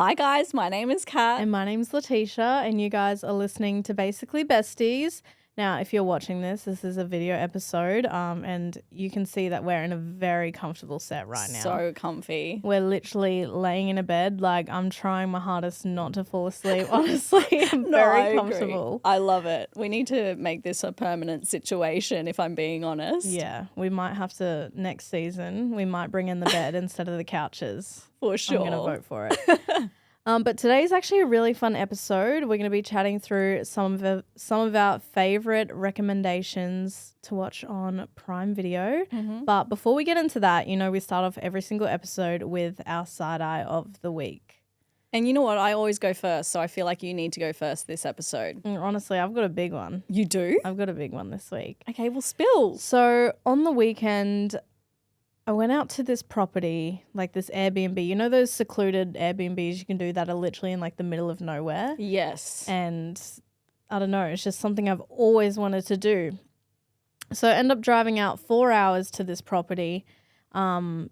Hi guys, my name is Kat. And my name's Latisha, and you guys are listening to Basically Besties. Now, if you're watching this is a video episode, and you can see that we're in a very comfortable set right now. So comfy. We're literally laying in a bed. Like, I'm trying my hardest not to fall asleep. Honestly, I'm very comfortable. I love it. We need to make this a permanent situation, if I'm being honest. Yeah, we might have to, next season, we might bring in the bed instead of the couches. For sure. I'm going to vote for it. But today's actually a really fun episode. We're going to be chatting through some of our favorite recommendations to watch on Prime Video. Mm-hmm. But before we get into that, we start off every single episode with our side eye of the week. And you know what? I always go first, so I feel like you need to go first this episode. Honestly, I've got a big one. You do? I've got a big one this week. Okay, well, spill. So on the weekend, I went out to this property, like this Airbnb. You know those secluded Airbnbs you can do that are literally in like the middle of nowhere? Yes. And I don't know, it's just something I've always wanted to do. So I end up driving out 4 hours to this property. And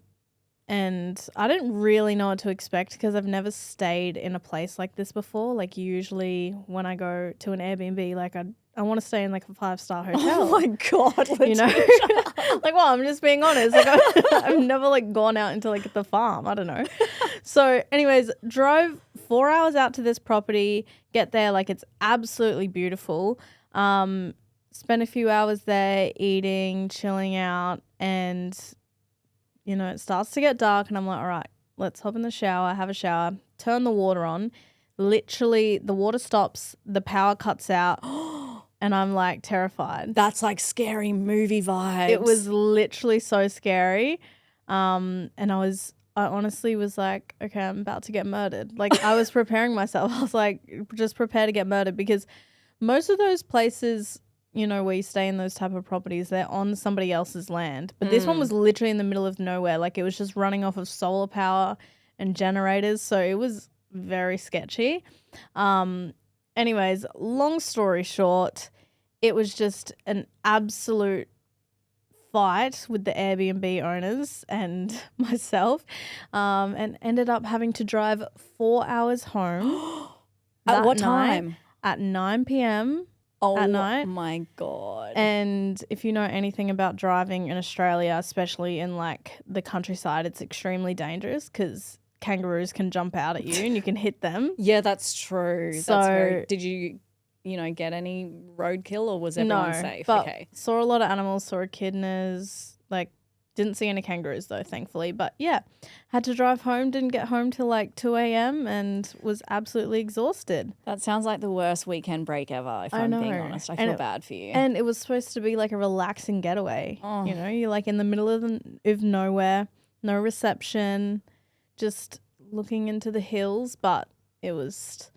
I didn't really know what to expect because I've never stayed in a place like this before. Like usually when I go to an Airbnb, like I want to stay in like a 5-star hotel. Oh my God, Like, well, I'm just being honest. Like, I've never like gone out into like the farm. I don't know. So anyways, drove 4 hours out to this property, get there, like it's absolutely beautiful. Spent a few hours there eating, chilling out, and it starts to get dark and I'm like, all right, let's hop in the shower, have a shower, turn the water on. Literally the water stops, the power cuts out. And I'm like terrified. That's like scary movie vibes. It was literally so scary. And I honestly was like, okay, I'm about to get murdered. Like I was preparing myself. I was like, just prepare to get murdered because most of those places, where you stay in those type of properties, they're on somebody else's land. But this one was literally in the middle of nowhere. Like it was just running off of solar power and generators. So it was very sketchy. Anyways, long story short, it was just an absolute fight with the Airbnb owners and myself, and ended up having to drive 4 hours home. At what time? At 9 p.m. Oh at night. My God. And if you know anything about driving in Australia, especially in like the countryside, it's extremely dangerous because kangaroos can jump out at you and you can hit them. Yeah, that's true. So did you get any roadkill or was everyone safe? But okay. Saw a lot of animals, saw echidnas, like didn't see any kangaroos though, thankfully. But yeah, had to drive home, didn't get home till like 2 a.m. and was absolutely exhausted. That sounds like the worst weekend break ever, if I'm being honest. I feel bad for you. And it was supposed to be like a relaxing getaway. Oh. You're like in the middle of nowhere, no reception, just looking into the hills, but it was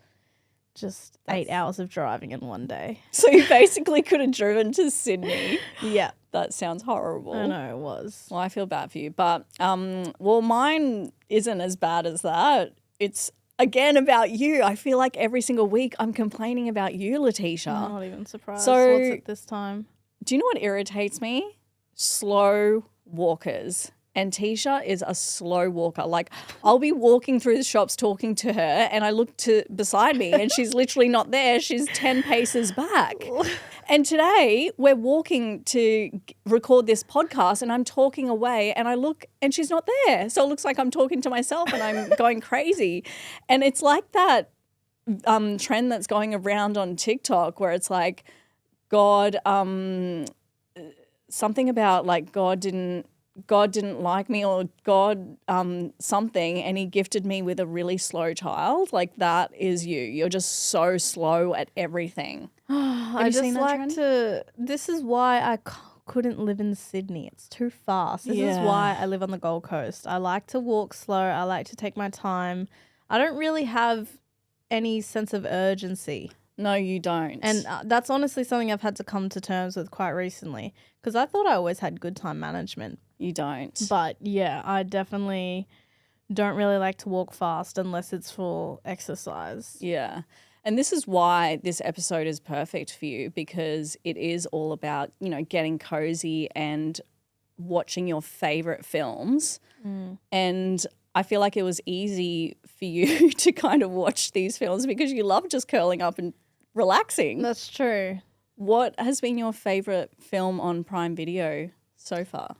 just 8 hours of driving in one day. So you basically could have driven to Sydney. Yeah. That sounds horrible. I know, it was. Well, I feel bad for you. But, mine isn't as bad as that. It's, again, about you. I feel like every single week I'm complaining about you, Latisha. I'm not even surprised. So, what's it this time? Do you know what irritates me? Slow walkers. And Tisha is a slow walker. Like I'll be walking through the shops talking to her and I look beside me and she's literally not there. She's 10 paces back. And today we're walking to record this podcast and I'm talking away and I look and she's not there. So it looks like I'm talking to myself and I'm going crazy. And it's like that trend that's going around on TikTok where it's like God, something about like God didn't like me or God something and he gifted me with a really slow child. Like that is you. You're just so slow at everything. I just like to – this is why I couldn't live in Sydney. It's too fast. This is why I live on the Gold Coast. I like to walk slow. I like to take my time. I don't really have any sense of urgency. No, you don't. And that's honestly something I've had to come to terms with quite recently because I thought I always had good time management. You don't. But yeah, I definitely don't really like to walk fast unless it's for exercise. Yeah. And this is why this episode is perfect for you because it is all about, getting cozy and watching your favorite films. And I feel like it was easy for you to kind of watch these films because you love just curling up and relaxing. That's true. What has been your favorite film on Prime Video so far?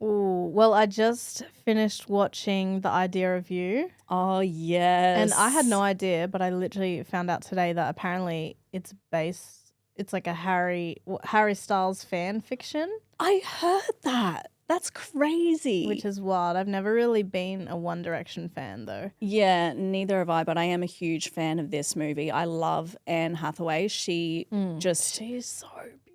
Ooh, well, I just finished watching The Idea of You. Oh, yes. And I had no idea, but I literally found out today that apparently it's like a Harry Styles fan fiction. I heard that. That's crazy. Which is wild. I've never really been a One Direction fan though. Yeah, neither have I, but I am a huge fan of this movie. I love Anne Hathaway. She's so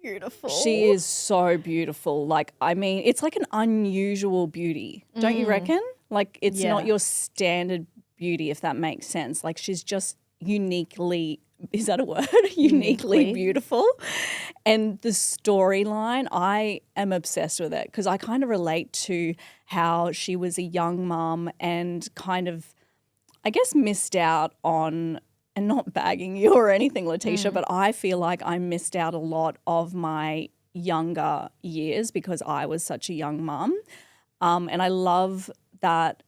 beautiful. She is so beautiful. Like, I mean, it's like an unusual beauty. Don't you reckon? Like, it's not your standard beauty, if that makes sense. Like, she's just uniquely, is that a word? Uniquely beautiful. And the storyline, I am obsessed with it because I kind of relate to how she was a young mum and kind of, I guess, missed out on, and not bagging you or anything, Latisha, but I feel like I missed out a lot of my younger years because I was such a young mum. And I love that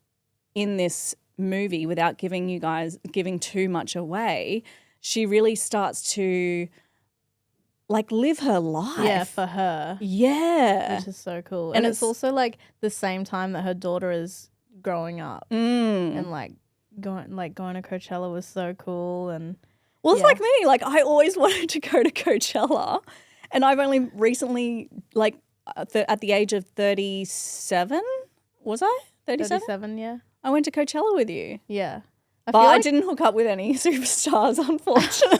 in this movie, without giving too much away, she really starts to like live her life. Yeah, for her. Yeah. Which is so cool. And it's also like the same time that her daughter is growing up and like going to Coachella was so cool. And well, it's like me. Like, I always wanted to go to Coachella, and I've only recently, like, at the age of 37, was I 37? 37, yeah. I went to Coachella with you. Yeah. But I didn't hook up with any superstars, unfortunately.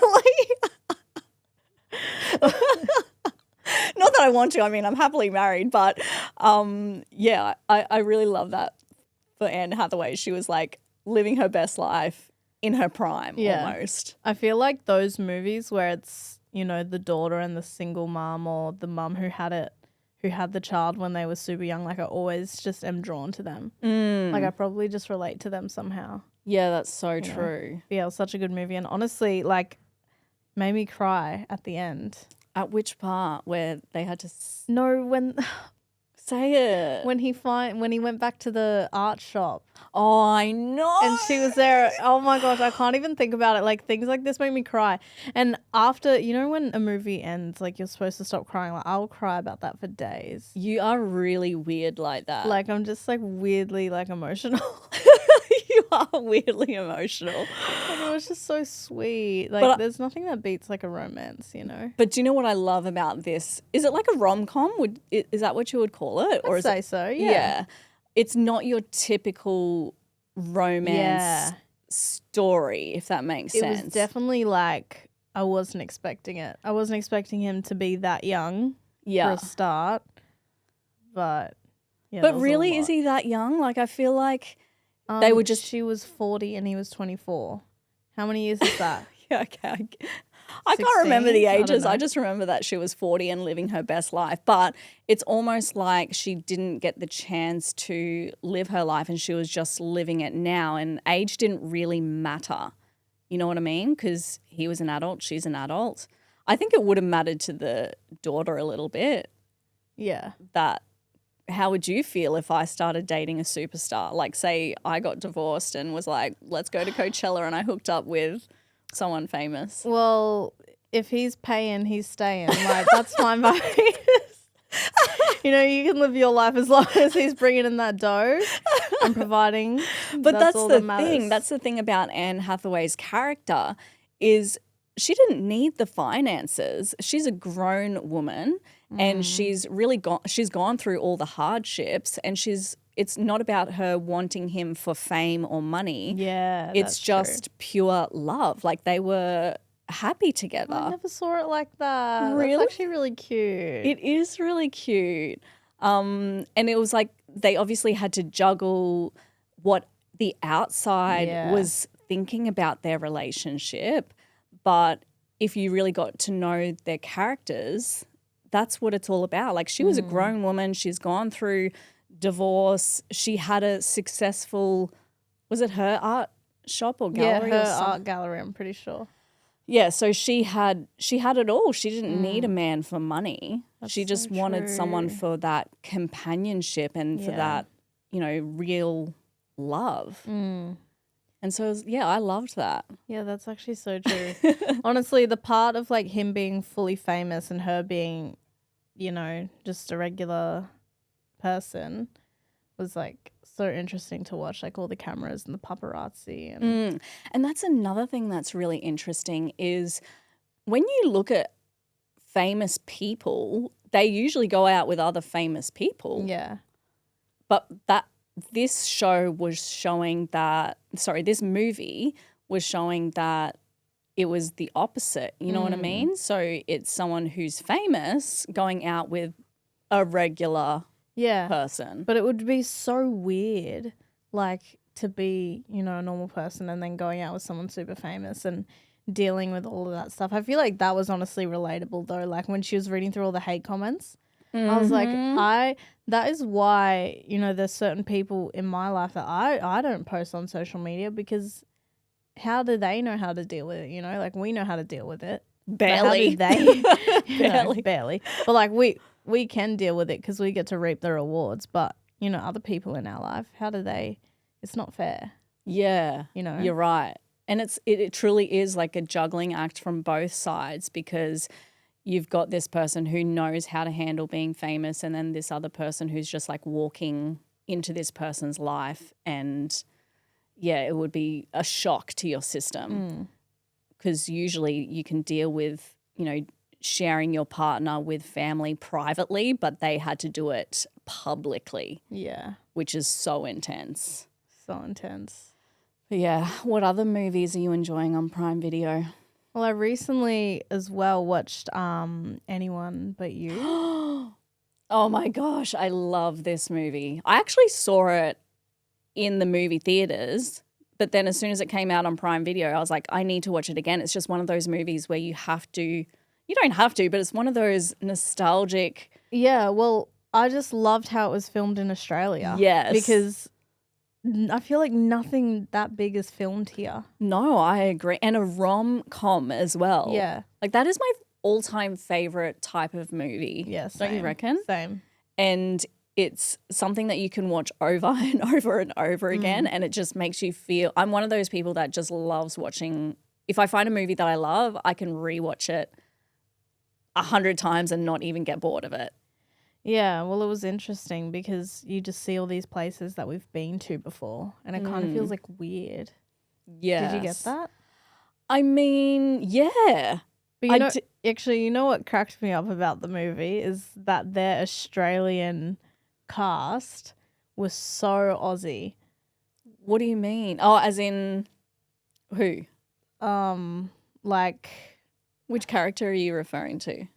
Not that I want to. I mean, I'm happily married, but yeah, I really love that for Anne Hathaway. She was like living her best life in her prime almost. I feel like those movies where it's, you know, the daughter and the single mom or the mum who had the child when they were super young, like I always just am drawn to them. Like I probably just relate to them somehow. Yeah, that's so true. Yeah, it was such a good movie, and honestly, like, made me cry at the end. At which part where they had to No, when say it. when he went back to the art shop. Oh, I know. And she was there. Oh my gosh, I can't even think about it. Like, things like this make me cry. And after, you know, when a movie ends, like, you're supposed to stop crying. Like, I'll cry about that for days. You are really weird like that. Like, I'm just like weirdly like emotional. You are weirdly emotional. And it was just so sweet. Like, there's nothing that beats like a romance, you know. But do you know what I love about this? Is it like a rom-com? Is that what you would call it? I'd say so, yeah. It's not your typical romance story, if that makes sense. It was definitely like, I wasn't expecting it. I wasn't expecting him to be that young for a start. But yeah. But really, is he that young? Like, I feel like they were just... She was 40 and he was 24. How many years is that? Yeah, okay. I can't remember the ages. I just remember that she was 40 and living her best life. But it's almost like she didn't get the chance to live her life and she was just living it now. And age didn't really matter. You know what I mean? Because he was an adult, she's an adult. I think it would have mattered to the daughter a little bit. Yeah. That, how would you feel if I started dating a superstar? Like, say I got divorced and was like, let's go to Coachella, and I hooked up with someone famous. Well, if he's paying, he's staying. Like, that's fine by me. You know, you can live your life as long as he's bringing in that dough and providing. But that's the that thing. That's the thing about Anne Hathaway's character is she didn't need the finances. She's a grown woman and she's really gone through all the hardships, and it's not about her wanting him for fame or money. Yeah, it's just pure love. Like, they were happy together. I never saw it like that. Really? That's actually really cute. It is really cute. And it was like they obviously had to juggle what the outside was thinking about their relationship. But if you really got to know their characters, that's what it's all about. Like, she was a grown woman. She's gone through divorce. She had a successful, was it her art shop or gallery? Yeah, her art gallery, I'm pretty sure. Yeah, so she had it all. She didn't need a man for money. She just wanted someone for that companionship and for that, you know, real love. Mm. And so, I loved that. Yeah, that's actually so true. Honestly, the part of like him being fully famous and her being, you know, just a regular person was like so interesting to watch, like all the cameras and the paparazzi and And that's another thing that's really interesting is when you look at famous people, they usually go out with other famous people. yeah. But this movie was showing that it was the opposite. You know what I mean? So it's someone who's famous going out with a regular Yeah. person. But it would be so weird, like, to be, you know, a normal person and then going out with someone super famous and dealing with all of that stuff. I feel like that was honestly relatable, though. Like, when she was reading through all the hate comments, I was like, that is why, you know, there's certain people in my life that I don't post on social media, because how do they know how to deal with it, you know? Like, we know how to deal with it. Barely. But how do they? Barely. Barely. But, like, we can deal with it because we get to reap the rewards. But, you know, other people in our life, how do they? It's not fair. Yeah. You know? You're right. And it truly is like a juggling act from both sides, because you've got this person who knows how to handle being famous, and then this other person who's just like walking into this person's life, and it would be a shock to your system, because usually you can deal with, you know, sharing your partner with family privately, but they had to do it publicly. Yeah. Which is so intense. So intense. But yeah, what other movies are you enjoying on Prime Video? Well, I recently as well watched Anyone But You. Oh my gosh, I love this movie. I actually saw it in the movie theaters, but then as soon as it came out on Prime Video, I was like, I need to watch it again. It's just one of those movies where you don't have to, but it's one of those nostalgic. Yeah, well, I just loved how it was filmed in Australia. Yes. Because I feel like nothing that big is filmed here. No, I agree. And a rom-com as well. Yeah. Like, that is my all-time favorite type of movie. Yes. Don't you reckon? Same. And it's something that you can watch over and over and over again, and it just makes you feel. I'm one of those people that just loves watching. If I find a movie that I love, I can rewatch it 100 times and not even get bored of it. Yeah, well, it was interesting because you just see all these places that we've been to before, and it kind of feels like weird. Yeah. Did you get that? I mean, yeah. But actually, you know what cracked me up about the movie is that their Australian cast was so Aussie. What do you mean? Oh, as in who? Like, which character are you referring to?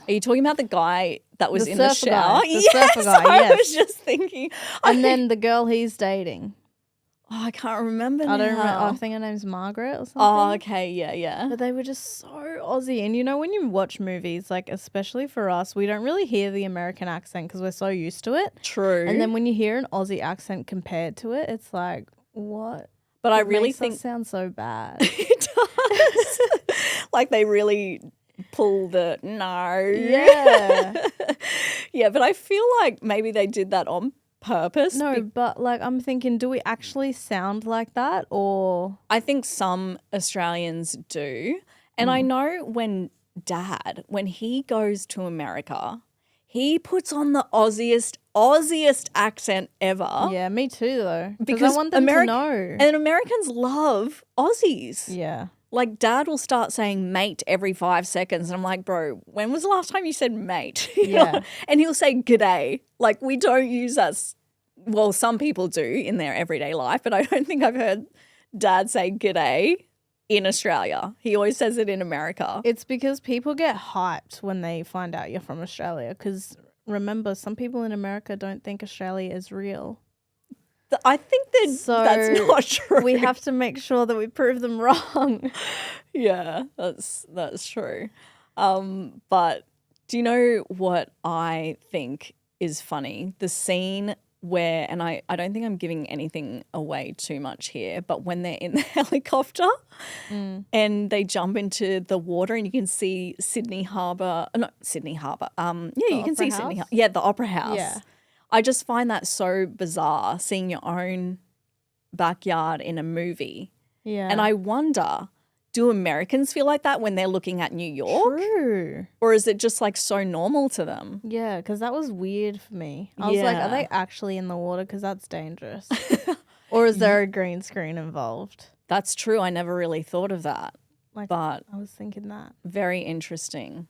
Are you talking about the guy that was the in the surfer shower? guy. The surfer guy, I yes. was just thinking. And then the girl he's dating. Oh, I can't remember now. I don't remember. I think her name's Margaret or something. Oh, okay. Yeah. But they were just so Aussie. And you know, when you watch movies, like especially for us, we don't really hear the American accent because we're so used to it. True. And then when you hear an Aussie accent compared to it, it's like, what? But I really makes think that sound so bad. it does. Like they really pull the no. Yeah. Yeah, but I feel like maybe they did that on purpose. No, but like I'm thinking, do we actually sound like that, or I think some Australians do. And I know when he goes to America, he puts on the Aussiest accent ever. yeah, me too though, Because I want them to know. And Americans love Aussies. Yeah. Like, Dad will start saying mate every 5 seconds. And I'm like, bro, when was the last time you said mate? You know? Yeah. And he'll say g'day. Like, we don't use that. Well, some people do in their everyday life, but I don't think I've heard Dad say g'day in Australia. He always says it in America. It's because people get hyped when they find out you're from Australia. Because remember, some people in America don't think Australia is real. I think that's not true. We have to make sure that we prove them wrong. Yeah, that's true. But do you know what I think is funny? The scene where, and I don't think I'm giving anything away too much here, but when they're in the helicopter and they jump into the water and you can see Sydney Harbour. Yeah, you can see Sydney Harbour. Yeah, the Opera House. Yeah. I just find that so bizarre, seeing your own backyard in a movie. Yeah. And I wonder, do Americans feel like that when they're looking at New York? True. Or is it just like so normal to them? Yeah, because that was weird for me. I was like, Yeah. are they actually in the water? Because that's dangerous. Or is there a green screen involved? That's true. I never really thought of that. Like, But I was thinking that. very interesting.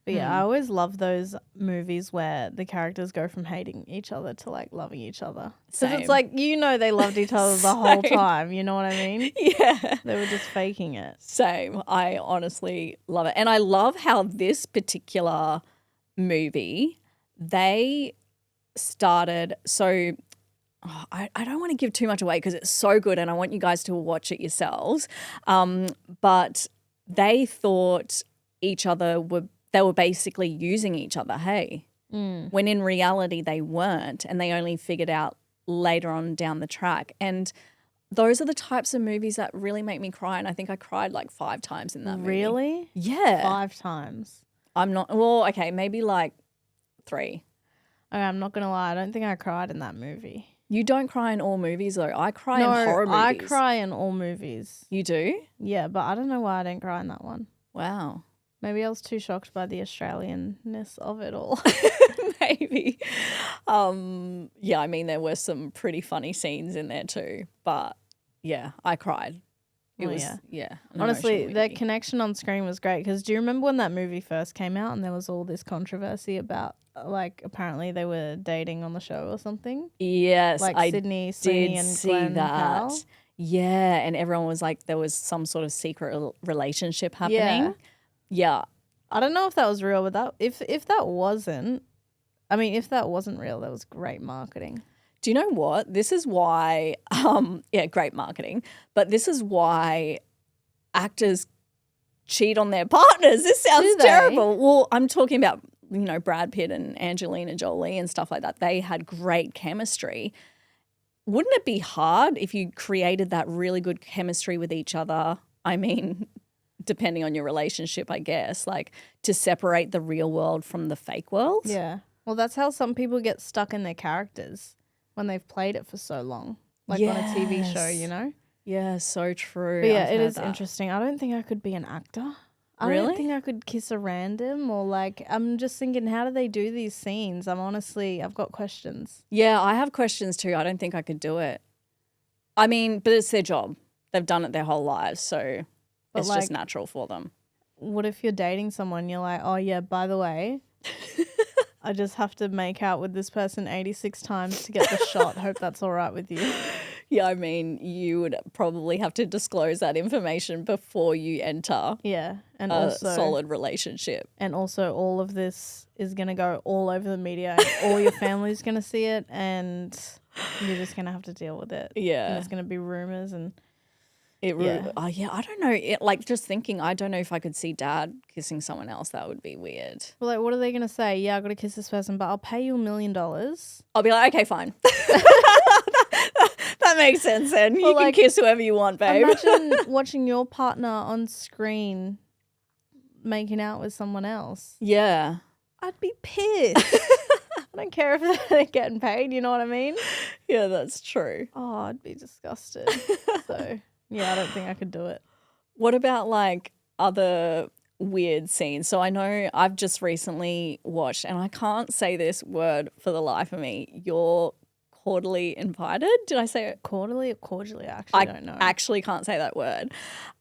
But yeah, I always love those movies where the characters go from hating each other to like loving each other. Because Same. it's like, they loved each other the whole Same. time. You know what I mean? Yeah. They were just faking it. Same. I honestly love it. And I love how this particular movie, they started so I don't want to give too much away because it's so good and I want you guys to watch it yourselves. But they thought they were basically using each other, hey? When in reality they weren't, and they only figured out later on down the track. And those are the types of movies that really make me cry, and I think I cried like 5 times in that movie. Really? Yeah. 5 times. I'm not, well, okay, maybe like 3. Okay, I'm not going to lie. I don't think I cried in that movie. You don't cry in all movies though. I cry in horror movies. I cry in all movies. You do? Yeah, but I don't know why I didn't cry in that one. Wow. Maybe I was too shocked by the Australianness of it all. Maybe. Yeah, I mean, there were some pretty funny scenes in there too. But yeah, I cried. It was, yeah. An Honestly, emotional their movie. connection on screen was great because do you remember when that movie first came out and there was all this controversy about, like, apparently they were dating on the show or something? Yes, Like I Sydney, did Sweeney, and see Glenn that. Powell? Yeah, and everyone was like, there was some sort of secret relationship happening. Yeah. I don't know if that was real, but that if that wasn't, I mean, if that wasn't real, that was great marketing. Do you know what? This is why, great marketing, but this is why actors cheat on their partners. This sounds Do they? terrible. Well, I'm talking about, Brad Pitt and Angelina Jolie and stuff like that. They had great chemistry. Wouldn't it be hard if you created that really good chemistry with each other? I mean, depending on your relationship, I guess, like to separate the real world from the fake world. Yeah. Well, that's how some people get stuck in their characters when they've played it for so long, like on a TV show, Yes. Yeah, so true. But yeah, I've it heard is that. interesting. I don't think I could be an actor. I Really? don't think I could kiss a random or like, I'm just thinking, how do they do these scenes? I've got questions. Yeah, I have questions too. I don't think I could do it. I mean, but it's their job. They've done it their whole lives, so But it's just natural for them. What if you're dating someone, you're like, oh yeah, by the way, I just have to make out with this person 86 times to get the shot. Hope that's all right with you. Yeah, I mean, you would probably have to disclose that information before you enter Yeah. And a also solid relationship. And also all of this is going to go all over the media and all your family's going to see it and you're just going to have to deal with it. And Yeah. there's going to be rumors and I don't know. Like just thinking, I don't know if I could see Dad kissing someone else. That would be weird. well, like, what are they going to say? Yeah, I got to kiss this person, but I'll pay you $1 million. I'll be like, okay, fine. That makes sense then. You Well, can like, kiss whoever you want, babe. Imagine watching your partner on screen making out with someone else. Yeah. I'd be pissed. I don't care if they're getting paid, you know what I mean? Yeah, that's true. Oh, I'd be disgusted. So, yeah, I don't think I could do it. What about like other weird scenes? So I know I've just recently watched, and I can't say this word for the life of me. You're quarterly invited. Did I say it? Quarterly or cordially? I actually don't know. Actually can't say that word.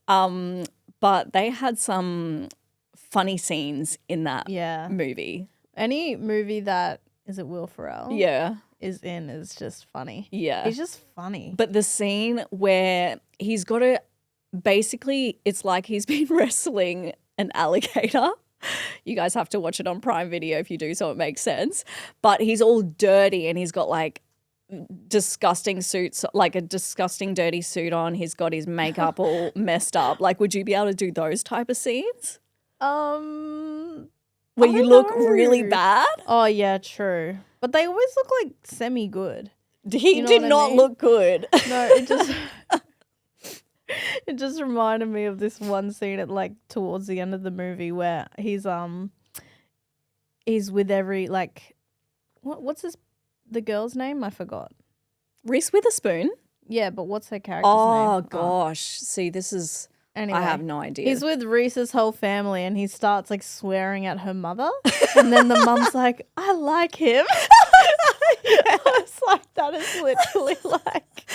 But they had some funny scenes in that movie. Any movie that is it Will Ferrell? Yeah. Is in is just funny. Yeah. He's just funny. But the scene where he's got to basically, it's like he's been wrestling an alligator. You guys have to watch it on Prime Video if you do, so it makes sense. But he's all dirty and he's got like disgusting suits, like a disgusting dirty suit on. He's got his makeup all messed up. Like, would you be able to do those type of scenes? Where you look really bad? Oh yeah, true. But they always look like semi-good. He You know did what I not mean? look good. No, it just reminded me of this one scene at like towards the end of the movie where he's with every like what's his the girl's name? I forgot. Reese Witherspoon. Yeah, but what's her character's Oh name? gosh, see, this is. Anyway, I have no idea. he's with Reese's whole family and he starts like swearing at her mother. And then the mum's like, I like him. I was like, that is literally like.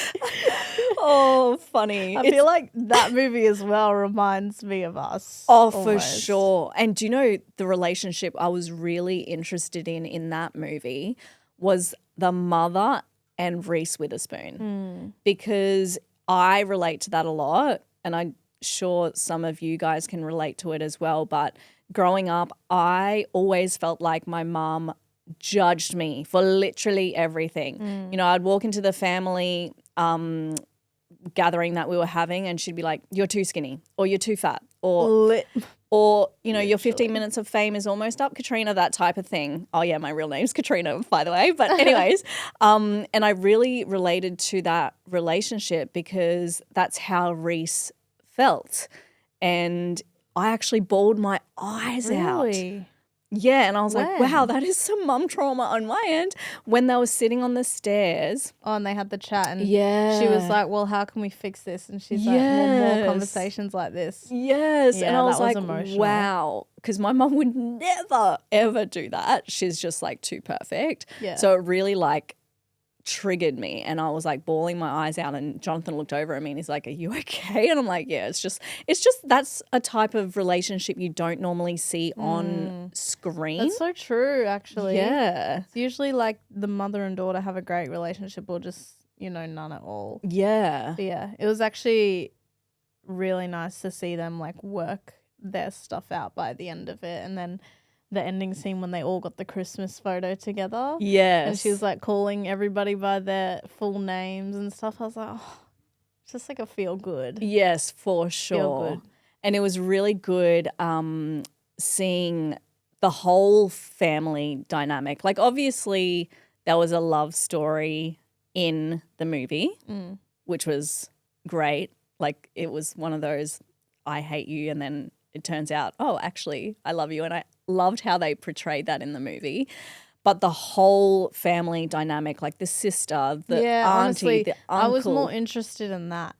Oh, funny. I feel like that movie as well reminds me of us. Oh, for almost. sure. And do you know the relationship I was really interested in that movie was the mother and Reese Witherspoon because I relate to that a lot and I'm sure some of you guys can relate to it as well. But growing up, I always felt like my mum judged me for literally everything. You know, I'd walk into the family gathering that we were having and she'd be like, you're too skinny or you're too fat or you know, your 15 minutes of fame is almost up, Katrina, that type of thing. Oh yeah, my real name's Katrina, by the way. But anyways, and I really related to that relationship because that's how Reese felt. And I actually bawled my eyes out. Really? Yeah, and I was like, When? wow, that is some mum trauma on my end. When they were sitting on the stairs. Oh, and they had the chat and Yeah. she was like, well, how can we fix this? And she's like, well, more conversations like this. Yes. Yeah, and I was that was like, emotional. wow. Because my mum would never, ever do that. She's just like too perfect. Yeah. So it really like triggered me and I was like bawling my eyes out and Jonathan looked over at me and he's like, are you okay? And I'm like, yeah, it's just that's a type of relationship you don't normally see on screen. That's so true, actually. Yeah. It's usually like the mother and daughter have a great relationship or just, you know, none at all. Yeah. But yeah, it was actually really nice to see them like work their stuff out by the end of it. And then the ending scene when they all got the Christmas photo together. Yes. And she was like calling everybody by their full names and stuff. I was like, oh, it's just like a feel good. Yes, for sure. Feel good. And it was really good seeing the whole family dynamic. Like obviously there was a love story in the movie, which was great. Like it was one of those, I hate you, and then it turns out, oh, actually, I love you. And I loved how they portrayed that in the movie. But the whole family dynamic, like the sister, the auntie, honestly, the uncle. I was more interested in that.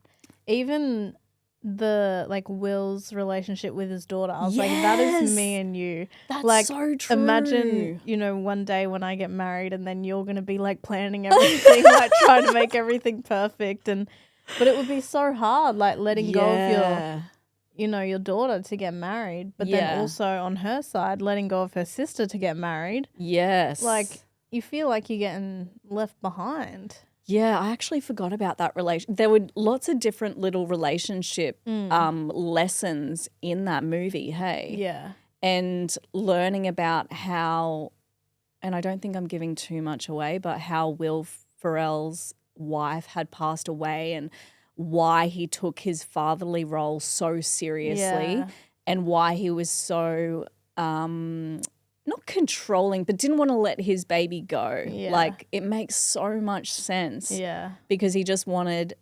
Even the like Will's relationship with his daughter, I was like, that is me and you. That's like, so true. Imagine, you know, one day when I get married and then you're going to be like planning everything, like trying to make everything perfect. But it would be so hard, like letting go of your, you know, your daughter to get married, but then also on her side, letting go of her sister to get married. Yes. Like, you feel like you're getting left behind. Yeah, I actually forgot about that relation. There were lots of different little relationship lessons in that movie, hey? Yeah. And learning about how, and I don't think I'm giving too much away, but how Will Ferrell's wife had passed away and why he took his fatherly role so seriously and why he was so not controlling, but didn't want to let his baby go. Yeah. Like it makes so much sense. Yeah. Because he just wanted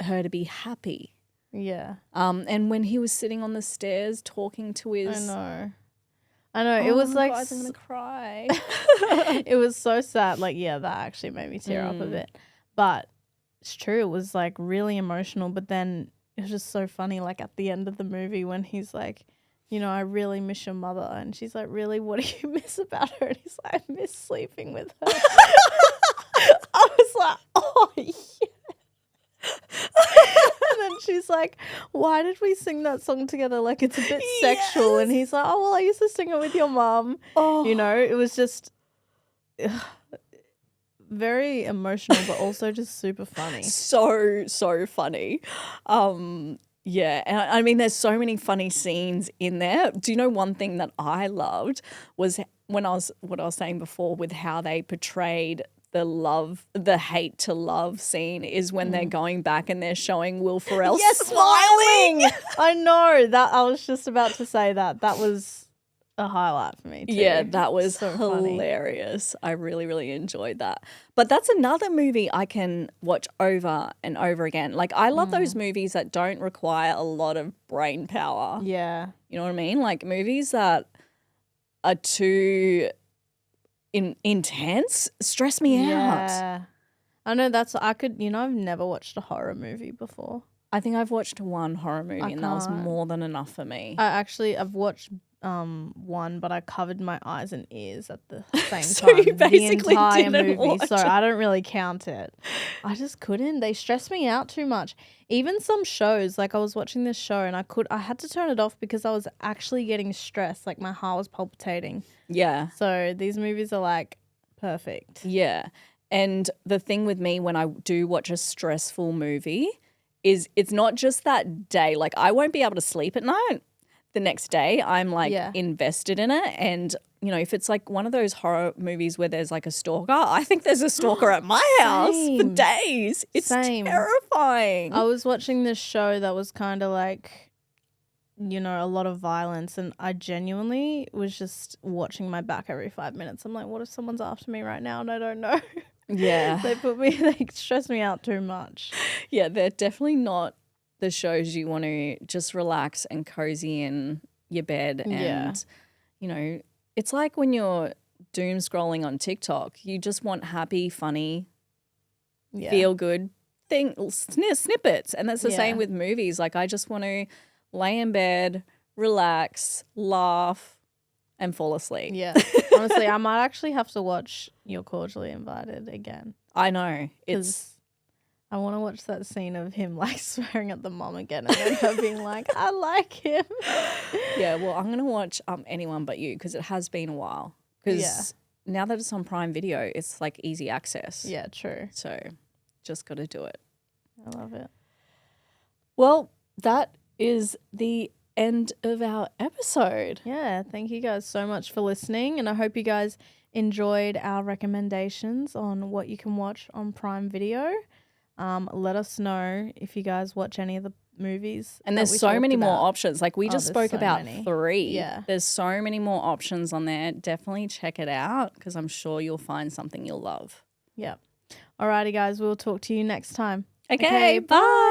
her to be happy. Yeah. And when he was sitting on the stairs talking to his I know. It was like guys, I'm gonna cry. it was so sad. Like, yeah, that actually made me tear up a bit. But it's true. It was like really emotional. But then it was just so funny. Like at the end of the movie when he's like, you know, I really miss your mother. And she's like, really? What do you miss about her? And he's like, I miss sleeping with her. I was like, oh, yeah. And then she's like, why did we sing that song together? Like, it's a bit sexual. And he's like, oh, well, I used to sing it with your mum. Oh. You know, it was just very emotional, but also just super funny. So funny. Yeah, and I mean, there's so many funny scenes in there. Do you know one thing that I loved was what I was saying before with how they portrayed the hate to love scene is when they're going back and they're showing Will Ferrell smiling. I know that. I was just about to say that. That was a highlight for me too. Yeah, that was so funny. hilarious. I really, really enjoyed that. But that's another movie I can watch over and over again. Like I love those movies that don't require a lot of brain power. Yeah. You know what I mean? Like movies that are too intense stress me out. Yeah. I know I've never watched a horror movie before. I think I've watched one horror movie and that was can't. more than enough for me. I've watched one, but I covered my eyes and ears at the same So time. you basically the entire didn't movie, watch so it. I don't really count it. I just couldn't. They stressed me out too much. Even some shows, like I was watching this show and I had to turn it off because I was actually getting stressed. Like my heart was palpitating. Yeah. So these movies are like perfect. Yeah. And the thing with me when I do watch a stressful movie is it's not just that day. Like I won't be able to sleep at night. The next day I'm like invested in it. And, you know, if it's like one of those horror movies where there's like a stalker, I think there's a stalker at my house for Same. days. It's Same. terrifying. I was watching this show that was kind of like, you know, a lot of violence, and I genuinely was just watching my back every 5 minutes. I'm like, what if someone's after me right now and I don't know? Yeah. They stress me out too much. Yeah, they're definitely not the shows you want to just relax and cozy in your bed. And, you know, it's like when you're doom scrolling on TikTok, you just want happy, funny, feel good snippets. And that's the same with movies. Like I just want to lay in bed, relax, laugh, and fall asleep. Yeah. Honestly, I might actually have to watch You're Cordially Invited again. I know. It's I want to watch that scene of him like swearing at the mom again and then her being like, I like him. Yeah, well, I'm going to watch Anyone But You because it has been a while. Because now that it's on Prime Video, it's like easy access. Yeah, true. So just got to do it. I love it. Well, that is the end of our episode. Yeah, thank you guys so much for listening, and I hope you guys enjoyed our recommendations on what you can watch on Prime Video. Let us know if you guys watch any of the movies. And there's so many more options. Like we just spoke about 3. Yeah. There's so many more options on there. Definitely check it out because I'm sure you'll find something you'll love. Yeah. Alrighty, guys. We'll talk to you next time. Okay, bye.